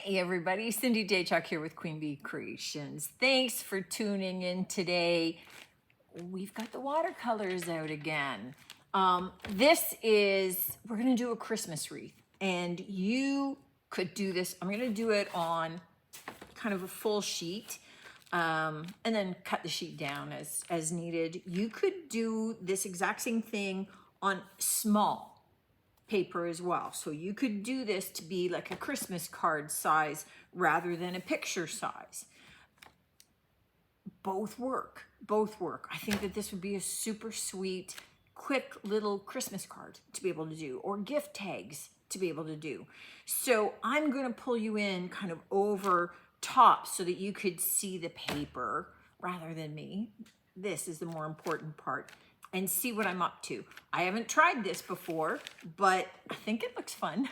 Hey everybody, Cindy Daychuck here with Queen Bee Creations. Thanks for tuning in today. We've got the watercolors out again. We're gonna do a Christmas wreath, and you could do this. I'm gonna do it on kind of a full sheet, and then cut the sheet down as needed. You could do this exact same thing on small paper as well. So you could do this to be like a Christmas card size rather than a picture size. Both work, both work. I think that this would be a super sweet, quick little Christmas card to be able to do, or gift tags to be able to do. So I'm gonna pull you in kind of over top so that you could see the paper rather than me. This is the more important part, and see what I'm up to. I haven't tried this before, but I think it looks fun.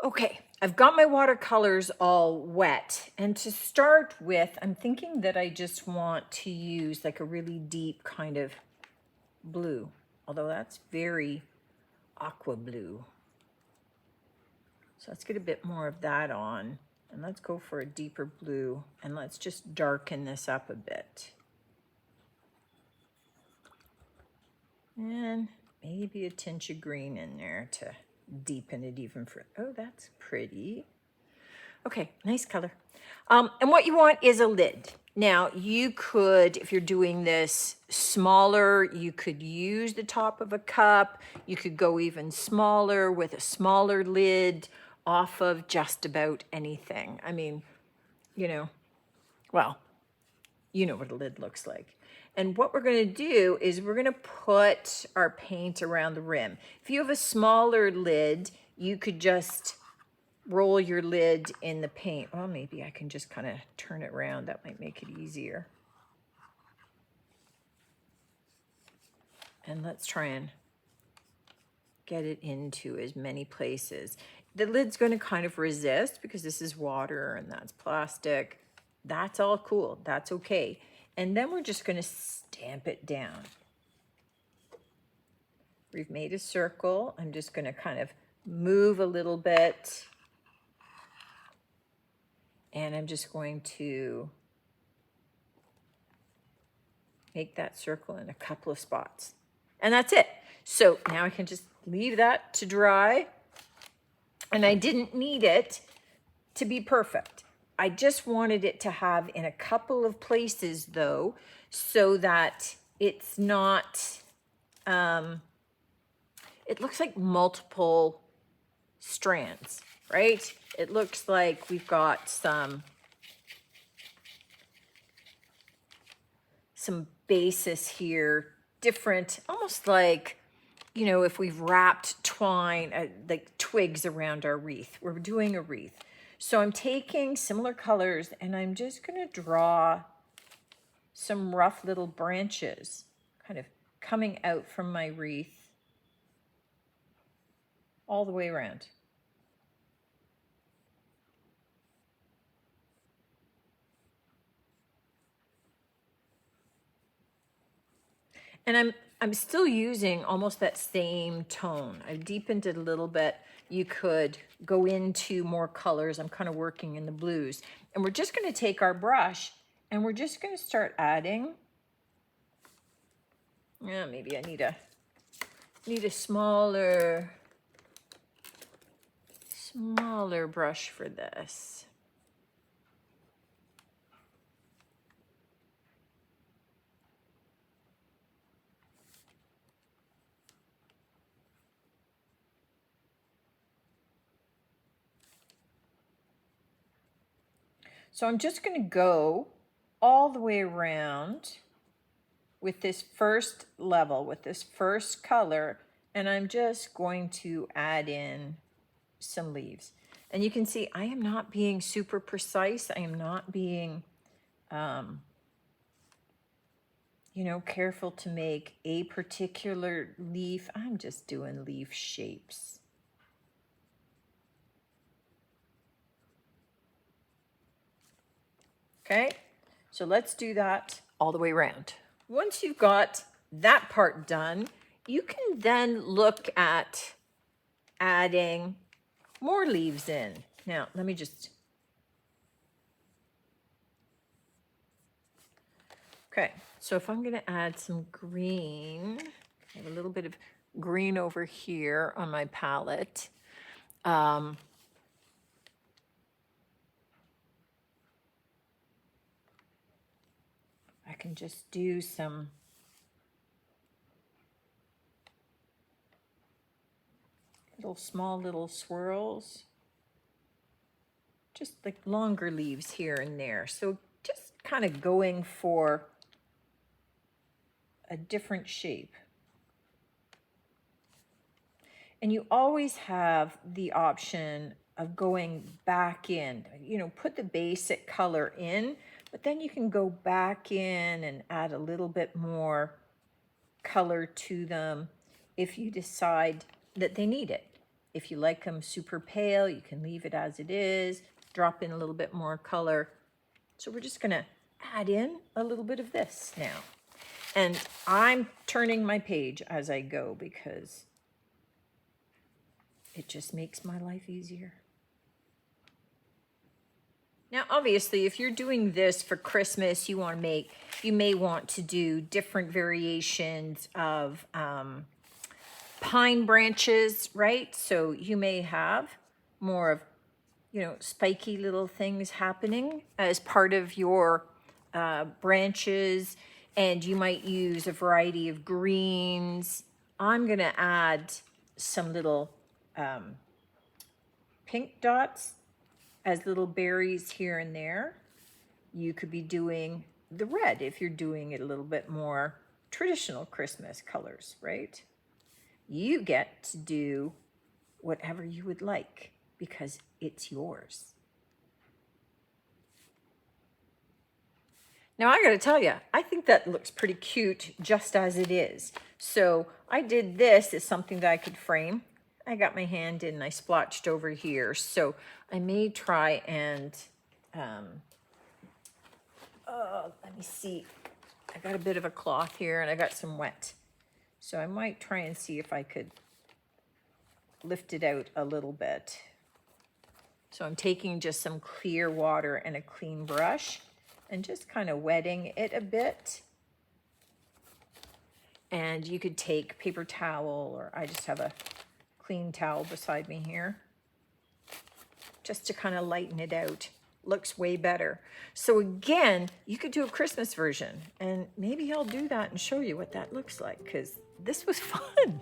Okay, I've got my watercolors all wet. And to start with, I'm thinking that I just want to use like a really deep kind of blue, although that's very aqua blue. So let's get a bit more of that on, and let's go for a deeper blue, and let's just darken this up a bit. And maybe a tinge of green in there to deepen it even further. Oh, that's pretty. Okay, nice color. And what you want is a lid. Now, you could, if you're doing this smaller, you could use the top of a cup. You could go even smaller with a smaller lid off of just about anything. I mean, well, you know what a lid looks like. And what we're going to do is we're going to put our paint around the rim. If you have a smaller lid, you could just roll your lid in the paint. Well, maybe I can just kind of turn it around. That might make it easier. And let's try and get it into as many places. The lid's going to kind of resist because this is water and that's plastic. That's all cool. That's okay. And then we're just going to stamp it down. We've made a circle. I'm just going to kind of move a little bit. And I'm just going to make that circle in a couple of spots. And that's it. So now I can just leave that to dry. And I didn't need it to be perfect. I just wanted it to have in a couple of places though, so that it's not, it looks like multiple strands, right? It looks like we've got some basis here, different, almost like, if we've wrapped twine, like twigs around our wreath. We're doing a wreath. So I'm taking similar colors and I'm just going to draw some rough little branches kind of coming out from my wreath all the way around. And I'm still using almost that same tone. I've deepened it a little bit. You could go into more colors. I'm kind of working in the blues. And we're just going to take our brush and we're just going to start adding. Yeah, maybe I need a smaller brush for this. So I'm just going to go all the way around with this first level, with this first color, and I'm just going to add in some leaves. And you can see I am not being super precise. I am not being, careful to make a particular leaf. I'm just doing leaf shapes. Okay, so let's do that all the way around. Once you've got that part done, you can then look at adding more leaves in. Now, let me just, okay, so if I'm gonna add some green, I have a little bit of green over here on my palette. I can just do some small little swirls, just like longer leaves here and there. So just kind of going for a different shape. And you always have the option of going back in, you know, put the basic color in, but then you can go back in and add a little bit more color to them if you decide that they need it. If you like them super pale, you can leave it as it is, drop in a little bit more color. So we're just gonna add in a little bit of this now. And I'm turning my page as I go because it just makes my life easier. Now, obviously, if you're doing this for Christmas, you may want to do different variations of pine branches, right? So you may have more of, you know, spiky little things happening as part of your branches, and you might use a variety of greens. I'm gonna add some little pink dots as little berries here and there. You could be doing the red if you're doing it a little bit more traditional Christmas colors, right? You get to do whatever you would like because it's yours. Now I gotta tell you, I think that looks pretty cute just as it is. So I did this as something that I could frame. I got my hand in and I splotched over here. So I may try and, let me see. I got a bit of a cloth here and I got some wet. So I might try and see if I could lift it out a little bit. So I'm taking just some clear water and a clean brush and just kind of wetting it a bit. And you could take paper towel, or I just have a clean towel beside me here, just to kind of lighten it out. Looks way better. So again, you could do a Christmas version, and maybe I'll do that and show you what that looks like, because this was fun.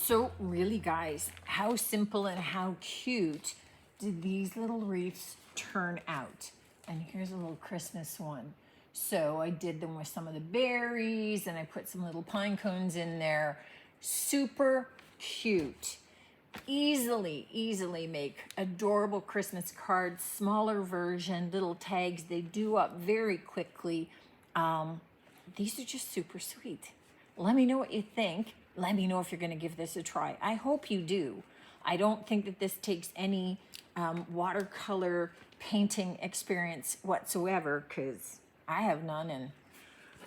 So really, guys, how simple and how cute did these little wreaths turn out? And here's a little Christmas one. So I did them with some of the berries and I put some little pine cones in there. Super cute. Easily make adorable Christmas cards, smaller version, little tags. They do up very quickly. These are just super sweet. Let me know what you think. Let me know if you're going to give this a try. I hope you do. I don't think that this takes any watercolor painting experience whatsoever, because I have none,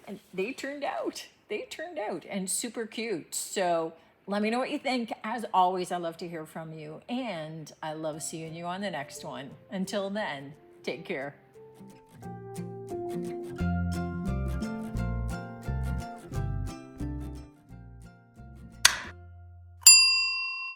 and they turned out. They turned out and super cute. So let me know what you think. As always, I love to hear from you, and I love seeing you on the next one. Until then, take care.